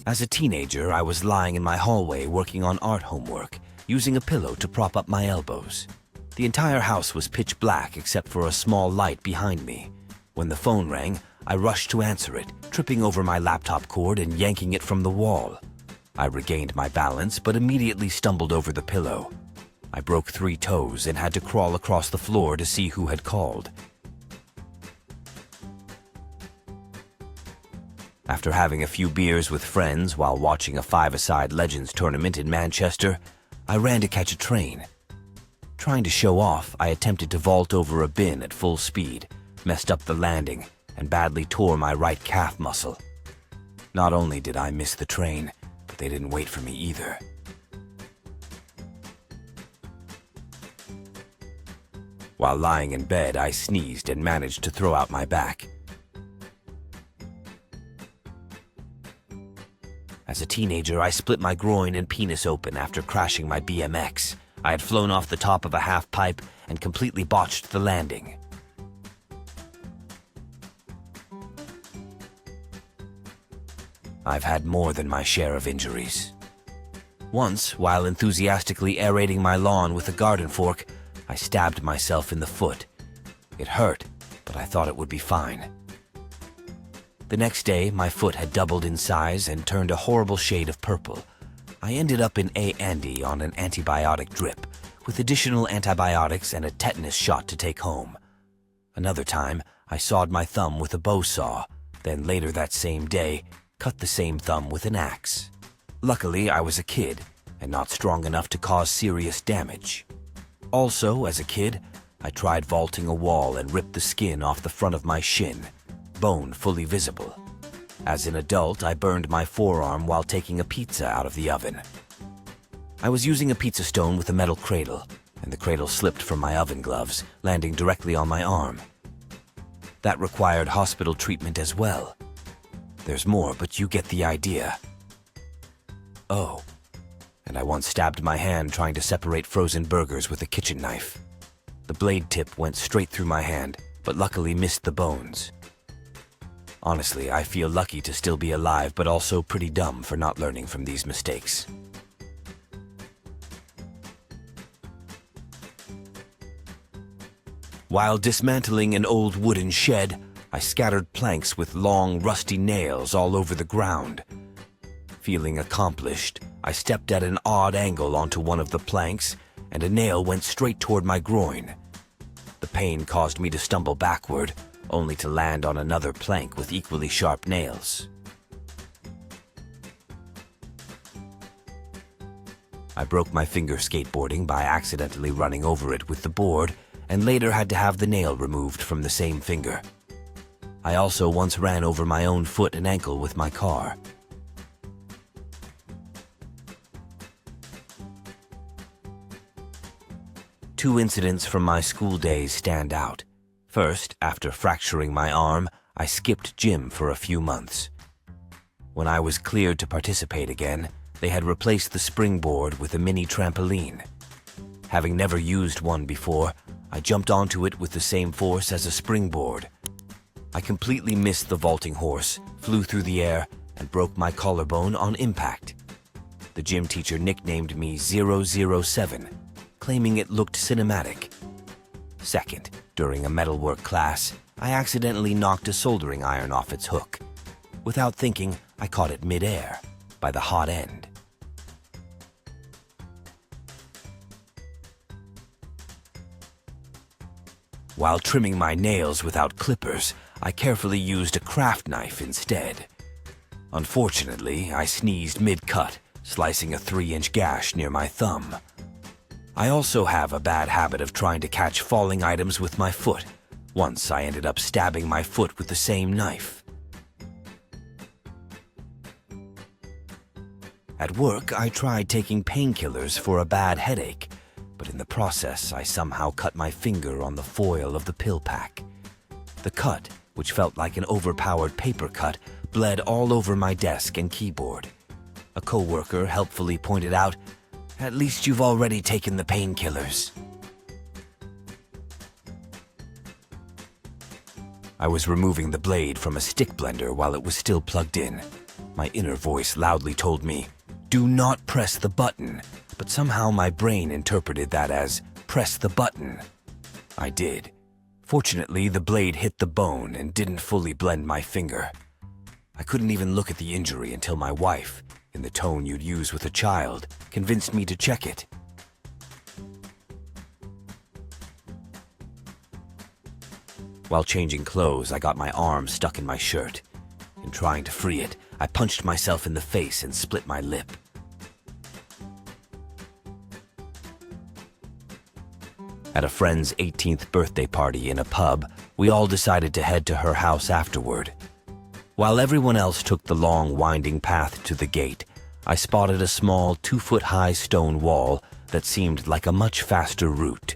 As a teenager, I was lying in my hallway working on art homework, using a pillow to prop up my elbows. The entire house was pitch black except for a small light behind me. When the phone rang, I rushed to answer it, tripping over my laptop cord and yanking it from the wall. I regained my balance, but immediately stumbled over the pillow. I broke 3 toes and had to crawl across the floor to see who had called. After having a few beers with friends while watching a 5-a-side Legends tournament in Manchester, I ran to catch a train. Trying to show off, I attempted to vault over a bin at full speed, messed up the landing, and badly tore my right calf muscle. Not only did I miss the train, but they didn't wait for me either. While lying in bed, I sneezed and managed to throw out my back. As a teenager, I split my groin and penis open after crashing my BMX. I had flown off the top of a half pipe and completely botched the landing. I've had more than my share of injuries. Once, while enthusiastically aerating my lawn with a garden fork, I stabbed myself in the foot. It hurt, but I thought it would be fine. The next day, my foot had doubled in size and turned a horrible shade of purple. I ended up in A&E on an antibiotic drip, with additional antibiotics and a tetanus shot to take home. Another time, I sawed my thumb with a bow saw, then later that same day, cut the same thumb with an axe. Luckily, I was a kid, and not strong enough to cause serious damage. Also, as a kid, I tried vaulting a wall and ripped the skin off the front of my shin, bone fully visible. As an adult, I burned my forearm while taking a pizza out of the oven. I was using a pizza stone with a metal cradle, and the cradle slipped from my oven gloves, landing directly on my arm. That required hospital treatment as well. There's more, but you get the idea. Oh, and I once stabbed my hand trying to separate frozen burgers with a kitchen knife. The blade tip went straight through my hand, but luckily missed the bones. Honestly, I feel lucky to still be alive, but also pretty dumb for not learning from these mistakes. While dismantling an old wooden shed, I scattered planks with long, rusty nails all over the ground. Feeling accomplished, I stepped at an odd angle onto one of the planks, and a nail went straight toward my groin. The pain caused me to stumble backward, only to land on another plank with equally sharp nails. I broke my finger skateboarding by accidentally running over it with the board, and later had to have the nail removed from the same finger. I also once ran over my own foot and ankle with my car. Two incidents from my school days stand out. First, after fracturing my arm, I skipped gym for a few months. When I was cleared to participate again, they had replaced the springboard with a mini trampoline. Having never used one before, I jumped onto it with the same force as a springboard. I completely missed the vaulting horse, flew through the air, and broke my collarbone on impact. The gym teacher nicknamed me 007, claiming it looked cinematic. Second, during a metalwork class, I accidentally knocked a soldering iron off its hook. Without thinking, I caught it mid-air, by the hot end. While trimming my nails without clippers, I carefully used a craft knife instead. Unfortunately, I sneezed mid-cut, slicing a 3-inch gash near my thumb. I also have a bad habit of trying to catch falling items with my foot. Once I ended up stabbing my foot with the same knife. At work, I tried taking painkillers for a bad headache, but in the process, I somehow cut my finger on the foil of the pill pack. The cut, which felt like an overpowered paper cut, bled all over my desk and keyboard. A coworker helpfully pointed out, "At least you've already taken the painkillers." I was removing the blade from a stick blender while it was still plugged in. My inner voice loudly told me, "Do not press the button," but somehow my brain interpreted that as, "Press the button." I did. Fortunately, the blade hit the bone and didn't fully blend my finger. I couldn't even look at the injury until my wife, in the tone you'd use with a child, convinced me to check it. While changing clothes, I got my arm stuck in my shirt. In trying to free it, I punched myself in the face and split my lip. At a friend's 18th birthday party in a pub, we all decided to head to her house afterward. While everyone else took the long, winding path to the gate, I spotted a small 2-foot-high stone wall that seemed like a much faster route.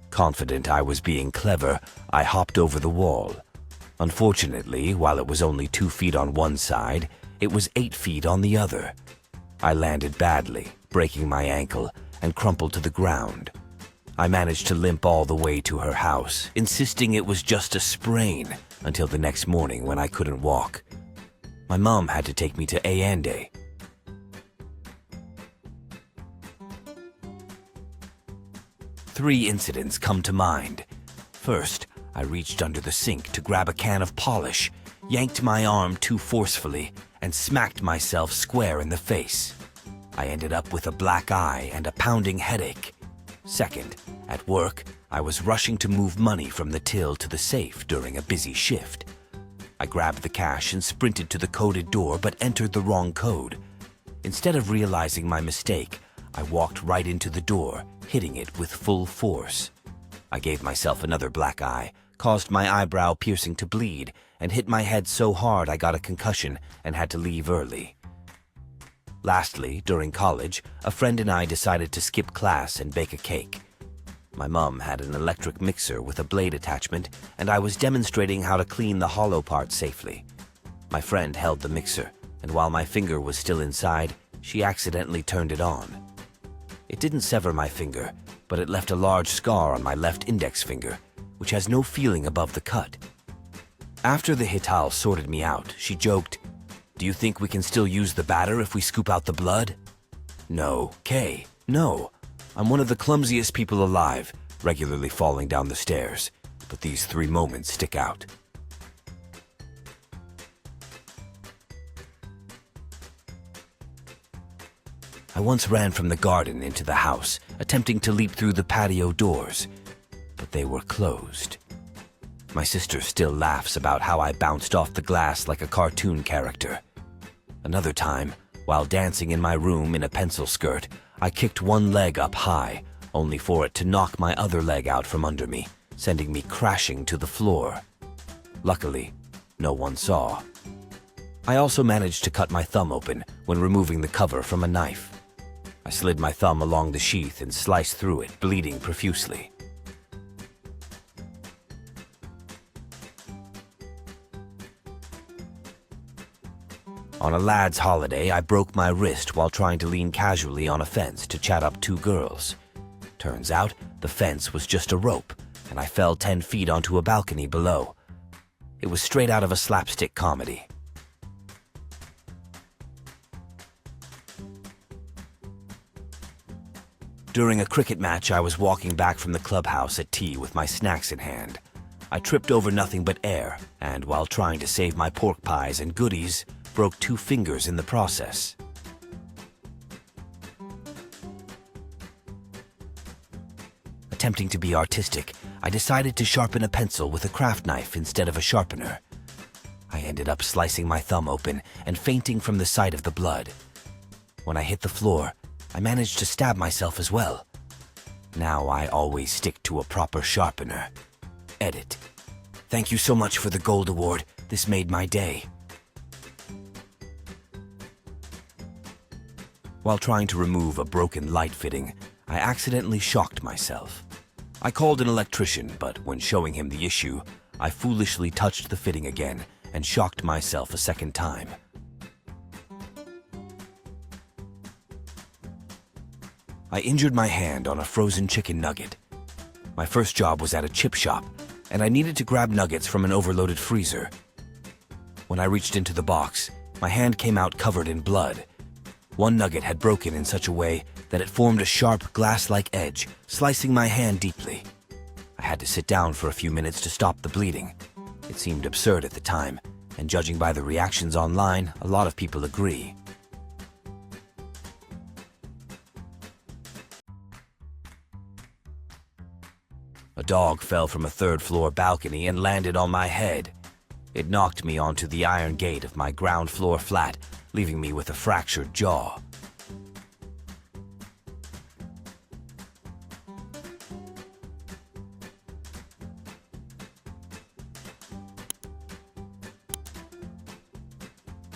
Confident I was being clever, I hopped over the wall. Unfortunately, while it was only 2 feet on one side, it was 8 feet on the other. I landed badly, breaking my ankle, and crumpled to the ground. I managed to limp all the way to her house, insisting it was just a sprain, until the next morning when I couldn't walk. My mom had to take me to A&E. Three incidents come to mind. First, I reached under the sink to grab a can of polish, yanked my arm too forcefully, and smacked myself square in the face. I ended up with a black eye and a pounding headache. Second, at work, I was rushing to move money from the till to the safe during a busy shift. I grabbed the cash and sprinted to the coded door but entered the wrong code. Instead of realizing my mistake, I walked right into the door, hitting it with full force. I gave myself another black eye, caused my eyebrow piercing to bleed, and hit my head so hard I got a concussion and had to leave early. Lastly, during college, a friend and I decided to skip class and bake a cake. My mom had an electric mixer with a blade attachment, and I was demonstrating how to clean the hollow part safely. My friend held the mixer, and while my finger was still inside, she accidentally turned it on. It didn't sever my finger, but it left a large scar on my left index finger, which has no feeling above the cut. After the Hital sorted me out, she joked, "Do you think we can still use the batter if we scoop out the blood?" No, Kay, no. I'm one of the clumsiest people alive, regularly falling down the stairs, but these 3 moments stick out. I once ran from the garden into the house, attempting to leap through the patio doors, but they were closed. My sister still laughs about how I bounced off the glass like a cartoon character. Another time, while dancing in my room in a pencil skirt, I kicked one leg up high, only for it to knock my other leg out from under me, sending me crashing to the floor. Luckily, no one saw. I also managed to cut my thumb open when removing the cover from a knife. I slid my thumb along the sheath and sliced through it, bleeding profusely. On a lad's holiday, I broke my wrist while trying to lean casually on a fence to chat up 2 girls. Turns out, the fence was just a rope, and I fell 10 feet onto a balcony below. It was straight out of a slapstick comedy. During a cricket match, I was walking back from the clubhouse at tea with my snacks in hand. I tripped over nothing but air, and while trying to save my pork pies and goodies, broke 2 fingers in the process. Attempting to be artistic, I decided to sharpen a pencil with a craft knife instead of a sharpener. I ended up slicing my thumb open and fainting from the sight of the blood. When I hit the floor, I managed to stab myself as well. Now I always stick to a proper sharpener. Edit. Thank you so much for the gold award. This made my day. While trying to remove a broken light fitting, I accidentally shocked myself. I called an electrician, but when showing him the issue, I foolishly touched the fitting again and shocked myself a second time. I injured my hand on a frozen chicken nugget. My first job was at a chip shop, and I needed to grab nuggets from an overloaded freezer. When I reached into the box, my hand came out covered in blood. One nugget had broken in such a way that it formed a sharp glass-like edge, slicing my hand deeply. I had to sit down for a few minutes to stop the bleeding. It seemed absurd at the time, and judging by the reactions online, a lot of people agree. A dog fell from a third-floor balcony and landed on my head. It knocked me onto the iron gate of my ground-floor flat, leaving me with a fractured jaw.